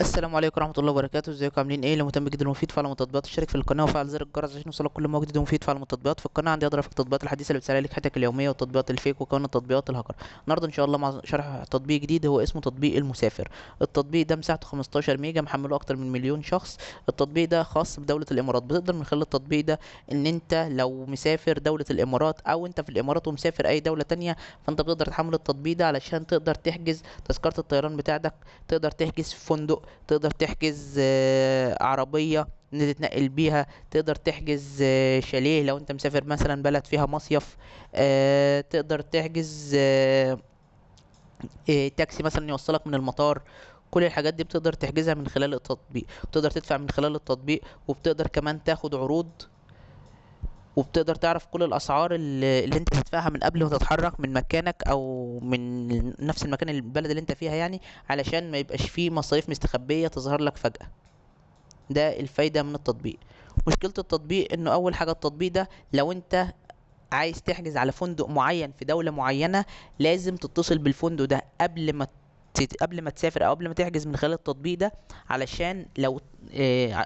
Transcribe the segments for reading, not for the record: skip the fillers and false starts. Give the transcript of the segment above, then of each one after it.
السلام عليكم ورحمة الله وبركاته. ازيكم عاملين ايه؟ لو مهتم جدا ومفيد فعل التطبيقات اشترك في القناة وفعل زر الجرس عشان يوصلك كل ما جديد ومفيد. فعل التطبيقات في القناة عندي اضرب التطبيقات الحديثة اللي بتسهل عليك حياتك اليومية والتطبيقات الفيك وكمان التطبيقات الهاكر. النهارده ان شاء الله مع شرح تطبيق جديد هو اسمه تطبيق المسافر. التطبيق ده مساحته 15 ميجا، محمله اكتر من مليون شخص. التطبيق ده خاص بدولة الامارات. بتقدر من خلال التطبيق ده ان انت لو مسافر دولة الامارات او انت في الامارات ومسافر اي دولة تانية، فانت بتقدر تحمل التطبيق ده علشان تقدر تحجز تذكرة الطيران بتاعتك، تقدر تحجز فندق، تقدر تحجز عربية ان تتنقل بيها، تقدر تحجز شاليه لو انت مسافر مثلا بلد فيها مصيف، تقدر تحجز تاكسي مثلا يوصلك من المطار. كل الحاجات دي بتقدر تحجزها من خلال التطبيق، وتقدر تدفع من خلال التطبيق، وبتقدر كمان تاخد عروض، وبتقدر تعرف كل الاسعار اللي انت تدفعها من قبل ما تتحرك من مكانك او من نفس المكان البلد اللي انت فيها يعني، علشان ما يبقاش فيه مصاريف مستخبية تظهر لك فجأة. ده الفايدة من التطبيق. مشكلة التطبيق انه اول حاجة التطبيق ده لو انت عايز تحجز على فندق معين في دولة معينة، لازم تتصل بالفندق ده قبل ما تسافر او قبل ما تحجز من خلال التطبيق ده، علشان لو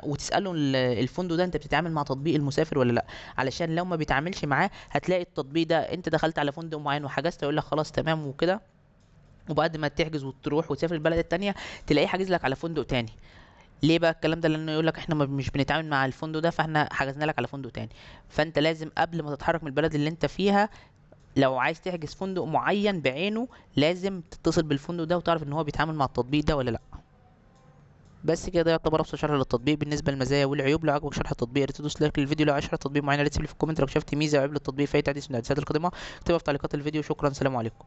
وتسأله الفندق ده انت بتتعامل مع تطبيق المسافر ولا لا. علشان لو ما بيتعاملش معاه هتلاقي التطبيق ده انت دخلت على فندق معين وحجزت يقول لك خلاص تمام وكده، وبعد ما تحجز وتروح وتسافر البلد التانية تلاقيه حاجز لك على فندق تاني. ليه بقى الكلام ده؟ لانه يقول لك احنا مش بنتعامل مع الفندق ده، فاحنا حجزنا لك على فندق تاني. فانت لازم قبل ما تتحرك من البلد اللي انت فيها، لو عايز تحجز فندق معين بعينه، لازم تتصل بالفندق ده وتعرف ان هو بيتعامل مع التطبيق ده ولا لا. بس كده، ده يعتبر ابسط شرح للتطبيق. بالنسبه للمزايا والعيوب، لو عجبك شرح التطبيق يا ريت تدوس لايك للفيديو. لو عايز شرح تطبيق معين يا ريت تسيب لي في الكومنت. لو شفت ميزه او عيب للتطبيق في اي تعديل من التعديلات القادمه اكتبها في تعليقات الفيديو. شكرا، سلام عليكم.